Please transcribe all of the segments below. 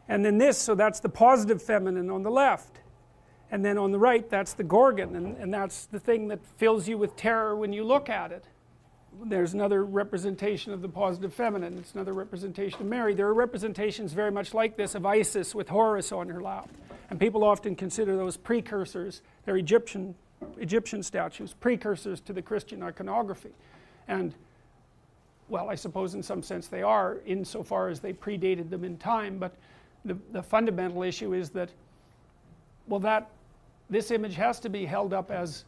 And then this, so that's the positive feminine on the left. And then on the right, that's the Gorgon, and that's the thing that fills you with terror when you look at it. There's another representation of the positive feminine. It's another representation of Mary. There are representations very much like this of Isis with Horus on her lap. And people often consider those precursors, they're Egyptian statues, precursors to the Christian iconography. And, well, I suppose in some sense they are, insofar as they predated them in time, but the fundamental issue is that, well, this image has to be held up as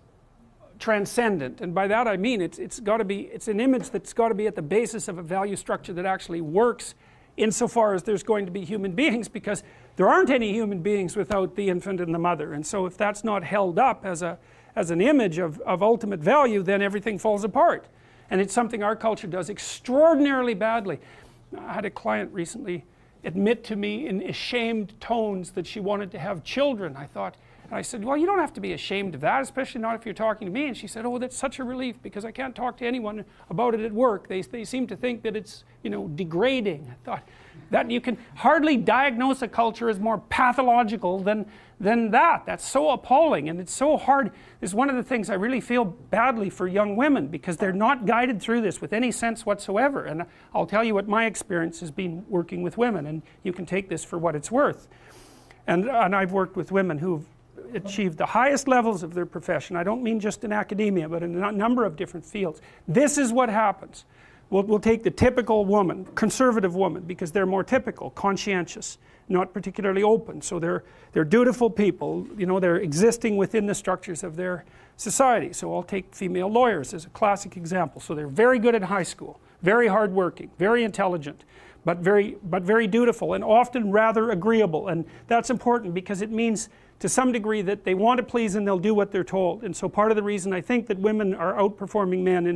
transcendent, and by that I mean it's an image that's got to be at the basis of a value structure that actually works insofar as there's going to be human beings, because there aren't any human beings without the infant and the mother. And so if that's not held up as an image of ultimate value, then everything falls apart. And it's something our culture does extraordinarily badly. I had a client recently admit to me in ashamed tones that she wanted to have children. I said, well, you don't have to be ashamed of that, especially not if you're talking to me. And she said, oh, that's such a relief, because I can't talk to anyone about it at work. They seem to think that it's, you know, degrading. I thought that you can hardly diagnose a culture as more pathological than that. That's so appalling, and it's so hard. It's one of the things I really feel badly for young women, because they're not guided through this with any sense whatsoever. And I'll tell you what my experience has been working with women, and you can take this for what it's worth. And I've worked with women who've achieved the highest levels of their profession. I don't mean just in academia, but in a number of different fields. This is what happens. We'll take the typical woman, conservative woman, because they're more typical, conscientious, not particularly open. So they're dutiful people, you know, they're existing within the structures of their society. So I'll take female lawyers as a classic example. So they're very good at high school, very hardworking, very intelligent, but very dutiful, and often rather agreeable. And that's important, because it means to some degree that they want to please and they'll do what they're told. And so part of the reason I think that women are outperforming men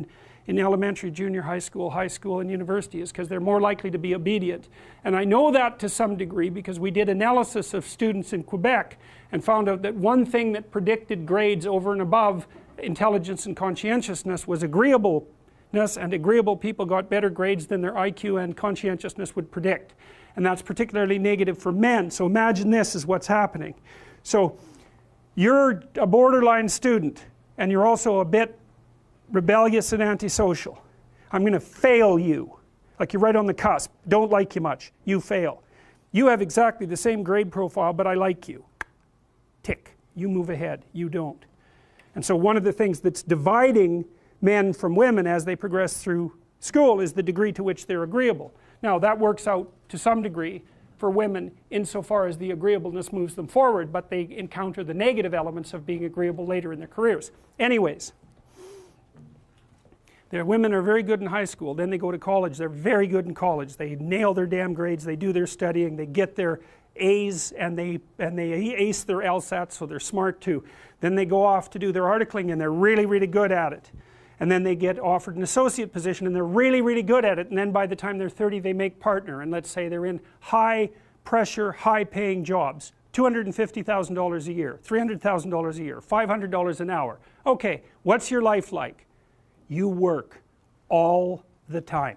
in elementary, junior high school, and university is because they're more likely to be obedient. And I know that to some degree because we did analysis of students in Quebec and found out that one thing that predicted grades over and above intelligence and conscientiousness was agreeableness, and agreeable people got better grades than their IQ and conscientiousness would predict. And that's particularly negative for men. So imagine this is what's happening. So you're a borderline student, and you're also a bit rebellious and antisocial. I'm going to fail you. Like, you're right on the cusp. Don't like you much. You fail. You have exactly the same grade profile, but I like you. Tick. You move ahead. You don't. And so one of the things that's dividing men from women as they progress through school is the degree to which they're agreeable. Now, that works out to some degree for women insofar as the agreeableness moves them forward, but they encounter the negative elements of being agreeable later in their careers. Anyways, their women are very good in high school, then they go to college, they're very good in college, they nail their damn grades, they do their studying, they get their A's, and they ace their LSATs, so they're smart too. Then they go off to do their articling, and they're really, really good at it. And then they get offered an associate position, and they're really, really good at it, and then by the time they're 30 they make partner, and let's say they're in high pressure, high paying jobs, $250,000 a year, $300,000 a year, $500 an hour. Okay, what's your life like? You work all the time,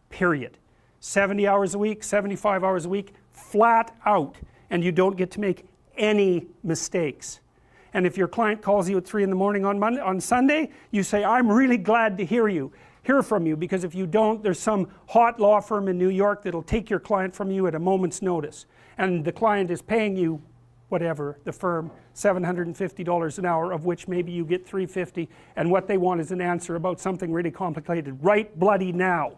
period. 70 hours a week, 75 hours a week, flat out, and you don't get to make any mistakes. And if your client calls you at 3 in the morning on Sunday, you say, I'm really glad to hear from you, because if you don't, there's some hot law firm in New York that'll take your client from you at a moment's notice. And the client is paying you, whatever, the firm, $750 an hour, of which maybe you get $350, and what they want is an answer about something really complicated right bloody now.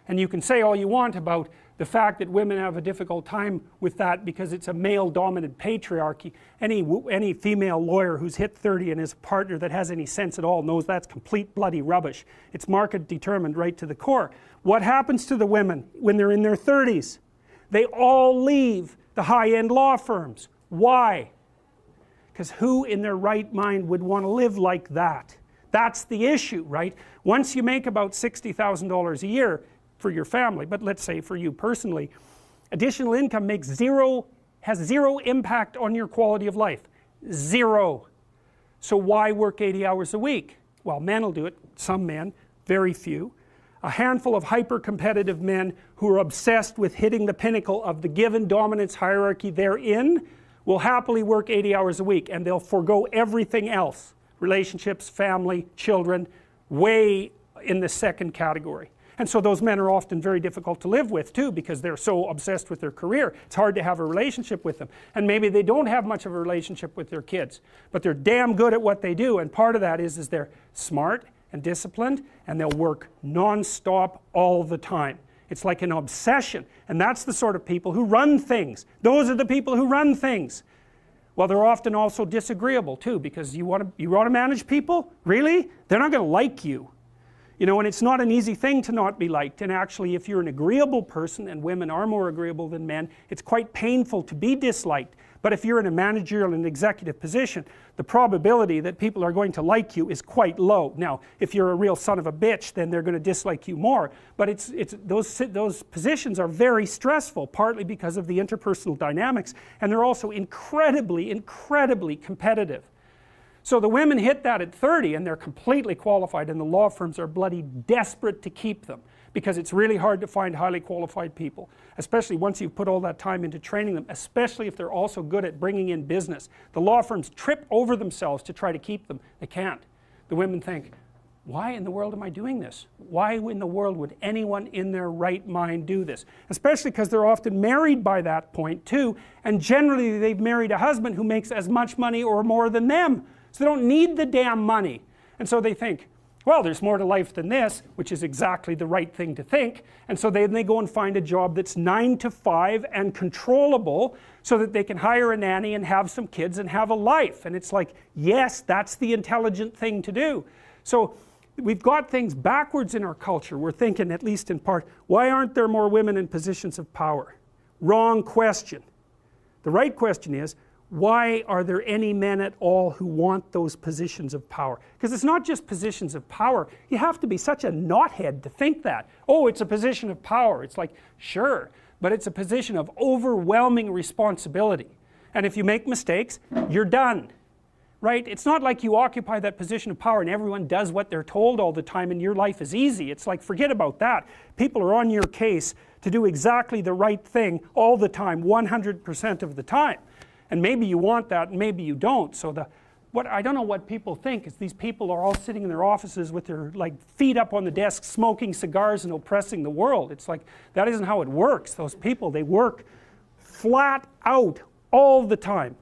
And you can say all you want about the fact that women have a difficult time with that because it's a male-dominant patriarchy. Any female lawyer who's hit 30 and is a partner that has any sense at all knows that's complete bloody rubbish. It's market determined right to the core. What happens to the women when they're in their 30s? They all leave the high-end law firms. Why? Because who in their right mind would want to live like that? That's the issue, right? Once you make about $60,000 a year for your family, but let's say for you personally, additional income has zero impact on your quality of life. Zero. So why work 80 hours a week? Well, men will do it, some men, very few. a handful of hyper-competitive men who are obsessed with hitting the pinnacle of the given dominance hierarchy they're in will happily work 80 hours a week, and they'll forego everything else, relationships, family, children, way in the second category. And so those men are often very difficult to live with too, because they're so obsessed with their career. It's hard to have a relationship with them, and maybe they don't have much of a relationship with their kids, but they're damn good at what they do. And part of that is they're smart and disciplined, and they'll work non-stop all the time. It's like an obsession, and that's the sort of people who run things. Those are the people who run things. Well, they're often also disagreeable too, because you want to manage people? Really? They're not going to like you. You know, and it's not an easy thing to not be liked, and actually if you're an agreeable person, and women are more agreeable than men, it's quite painful to be disliked. But if you're in a managerial and executive position, the probability that people are going to like you is quite low. Now, if you're a real son of a bitch, then they're going to dislike you more. But those positions are very stressful, partly because of the interpersonal dynamics, and they're also incredibly, incredibly competitive. So the women hit that at 30 and they're completely qualified, and the law firms are bloody desperate to keep them, because it's really hard to find highly qualified people, especially once you've put all that time into training them, especially if they're also good at bringing in business. The law firms trip over themselves to try to keep them. They can't. The women think, why in the world am I doing this? Why in the world would anyone in their right mind do this? Especially because they're often married by that point too, and generally they've married a husband who makes as much money or more than them. So they don't need the damn money. And so they think, well, there's more to life than this, which is exactly the right thing to think. And so then they go and find a job that's 9 to 5 and controllable, so that they can hire a nanny and have some kids and have a life. And it's like, yes, that's the intelligent thing to do. So we've got things backwards in our culture. We're thinking, at least in part, why aren't there more women in positions of power? Wrong question. The right question is, why are there any men at all who want those positions of power? Because it's not just positions of power. You have to be such a knothead to think that. Oh, it's a position of power. It's like, sure, but it's a position of overwhelming responsibility. And if you make mistakes, you're done. Right? It's not like you occupy that position of power and everyone does what they're told all the time and your life is easy. It's like, forget about that. People are on your case to do exactly the right thing all the time, 100% of the time. And maybe you want that, and maybe you don't. So I don't know what people think is these people are all sitting in their offices with their feet up on the desk, smoking cigars and oppressing the world. It's like, that isn't how it works. Those people, they work flat out all the time.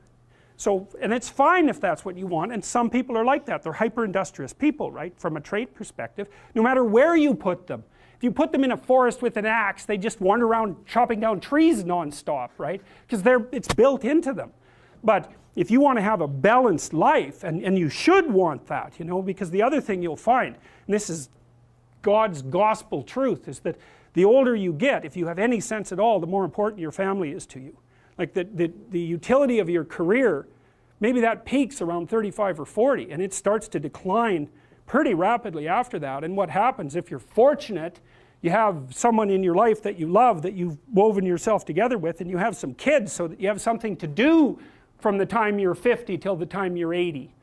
So, and it's fine if that's what you want, and some people are like that. They're hyper-industrious people, right, from a trait perspective, no matter where you put them. If you put them in a forest with an axe, they just wander around chopping down trees non-stop, right? Because it's built into them. But if you want to have a balanced life, and you should want that, you know, because the other thing you'll find, and this is God's gospel truth, is that the older you get, if you have any sense at all, the more important your family is to you. Like the utility of your career, maybe that peaks around 35 or 40, and it starts to decline pretty rapidly after that. And what happens, if you're fortunate, you have someone in your life that you love, that you've woven yourself together with, and you have some kids so that you have something to do from the time you're 50 till the time you're 80.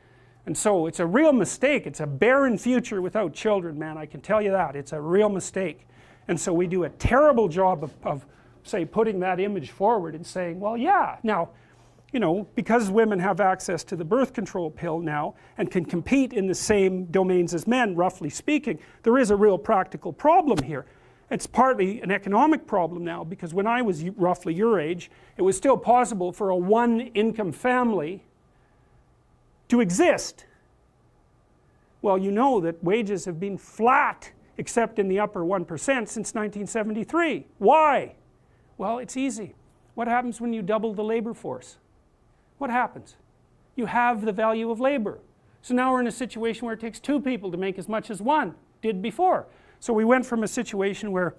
And so it's a real mistake. It's a barren future without children, man, I can tell you that. It's a real mistake. And so we do a terrible job of say, putting that image forward and saying, well, yeah, now, you know, because women have access to the birth control pill now and can compete in the same domains as men, roughly speaking, there is a real practical problem here. It's partly an economic problem now, because when I was roughly your age, it was still possible for a one-income family to exist. Well, you know that wages have been flat, except in the upper 1% since 1973. Why? Well, it's easy. What happens when you double the labor force? What happens? You have the value of labor. So now we're in a situation where it takes 2 people to make as much as 1 did before. So we went from a situation where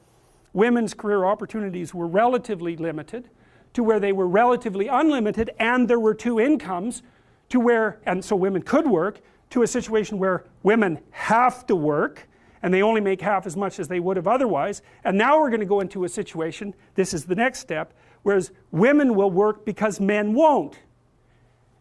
women's career opportunities were relatively limited to where they were relatively unlimited, and there were 2 incomes, to where, and so women could work, to a situation where women have to work and they only make half as much as they would have otherwise. And now we're going to go into a situation, this is the next step, whereas women will work because men won't.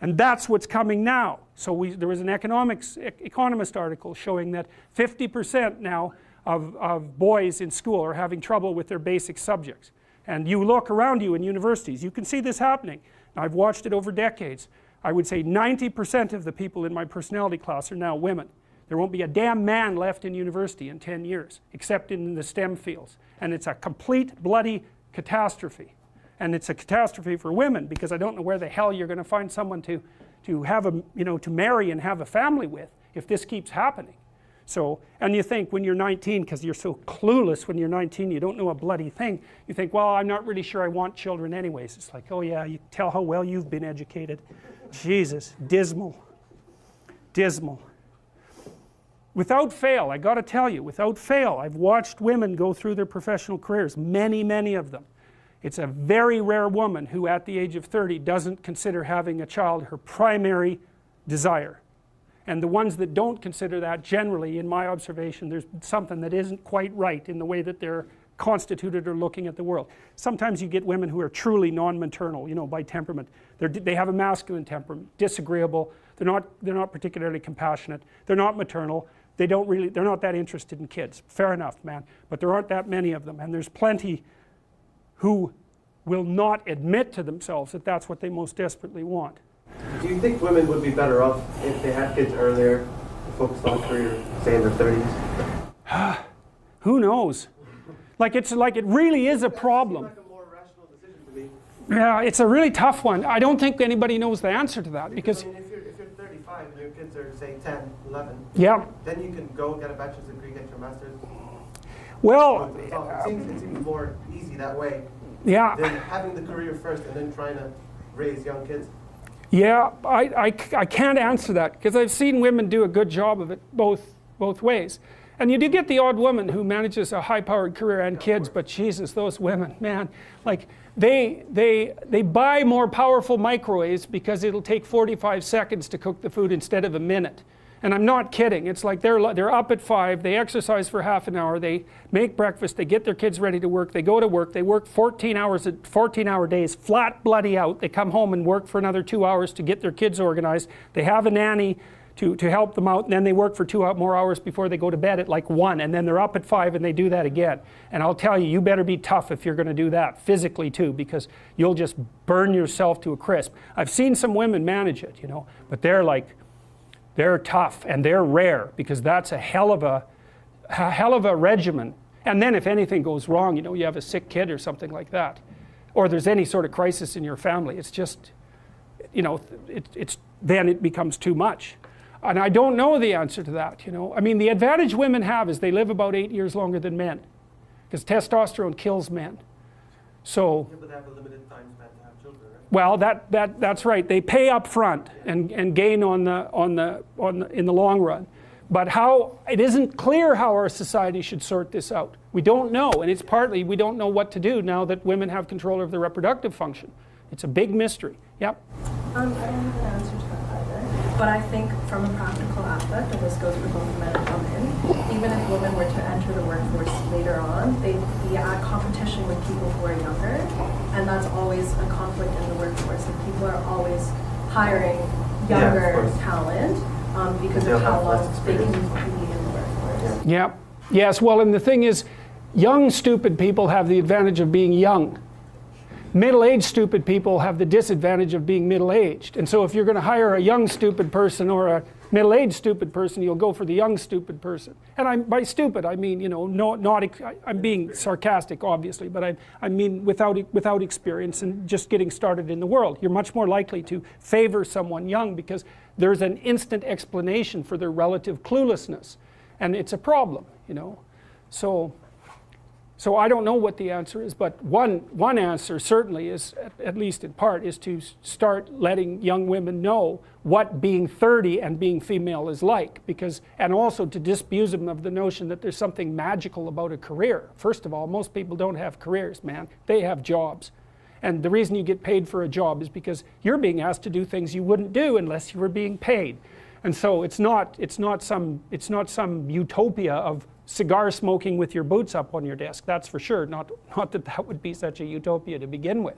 And that's what's coming now. So there was an economist article showing that 50% now of boys in school are having trouble with their basic subjects. And you look around you in universities, you can see this happening. I've watched it over decades. I would say 90% of the people in my personality class are now women. There won't be a damn man left in university in 10 years, except in the STEM fields. And it's a complete bloody catastrophe. And it's a catastrophe for women, because I don't know where the hell you're going to find someone to have a, you know, to marry and have a family with if this keeps happening. So, and you think when you're 19, because you're so clueless when you're 19, you don't know a bloody thing, you think, well, I'm not really sure I want children anyways. It's like, oh yeah, you tell how well you've been educated. Jesus, dismal, dismal. Without fail, I got to tell you, without fail, I've watched women go through their professional careers, many, many of them. It's a very rare woman who at the age of 30 doesn't consider having a child her primary desire. And the ones that don't consider that, generally, in my observation, there's something that isn't quite right in the way that they're constituted or looking at the world. Sometimes you get women who are truly non-maternal, you know, by temperament. They have a masculine temperament, disagreeable, they're not particularly compassionate, they're not maternal, they're not that interested in kids. Fair enough, man. But there aren't that many of them, and there's plenty who will not admit to themselves that that's what they most desperately want. Do you think women would be better off if they had kids earlier and focused on a career, say in their 30s? Who knows? Like it really is a problem. It seems like a more rational decision to me. Yeah, it's a really tough one. I don't think anybody knows the answer to that, because I mean, if you're 35 and your kids are, say, 10, 11, yeah, then you can go get a bachelor's degree, get your master's. well, It seems more easy that way yeah, than having the career first and then trying to raise young kids. yeah, I can't answer that, because I've seen women do a good job of it both ways. And you do get the odd woman who manages a high-powered career and kids, but Jesus, those women, man, like they buy more powerful microwaves because it'll take 45 seconds to cook the food instead of a minute. And I'm not kidding. It's like they're up at 5, they exercise for half an hour, they make breakfast, they get their kids ready to work, they go to work, they work 14-hour days, flat bloody out. They come home and work for another 2 hours to get their kids organized. They have a nanny to help them out, and then they work for 2 more hours before they go to bed at like 1, and then they're up at 5 and they do that again. And I'll tell you, you better be tough if you're going to do that, physically too, because you'll just burn yourself to a crisp. I've seen some women manage it, you know, but they're tough, and they're rare, because that's a hell of a regimen. And then if anything goes wrong, you know, you have a sick kid or something like that, or there's any sort of crisis in your family, it's just, you know, then it becomes too much. And I don't know the answer to that, you know. I mean, the advantage women have is they live about 8 years longer than men, because testosterone kills men. So, Yeah, but they have a limited time span to have children, right? well, that's right. They pay up front and gain in the long run. But how, it isn't clear how our society should sort this out. We don't know, and it's partly we don't know what to do now that women have control of their reproductive function. It's a big mystery. Yep. I don't have an answer to that either. But I think from a practical aspect, and this goes for both men and women, even if women were to enter the workforce later on, they'd be at competition with people who are younger, and that's always a conflict in the workforce. And people are always hiring younger talent because of how long they can be in the workforce. Yep. Yes, well, and the thing is, young stupid people have the advantage of being young. Middle-aged stupid people have the disadvantage of being middle-aged. And so if you're going to hire a young stupid person or a middle-aged stupid person, you'll go for the young stupid person. And by stupid, I mean, you know, I'm being sarcastic, obviously, but I mean without experience and just getting started in the world. You're much more likely to favor someone young because there's an instant explanation for their relative cluelessness. And it's a problem, you know. So I don't know what the answer is, but one answer certainly is, at least in part, is to start letting young women know what being 30 and being female is like, and also to disabuse them of the notion that there's something magical about a career. First of all, most people don't have careers, man. They have jobs. And the reason you get paid for a job is because you're being asked to do things you wouldn't do unless you were being paid. And so it's not some utopia of cigar smoking with your boots up on your desk. That's for sure. Not that would be such a utopia to begin with.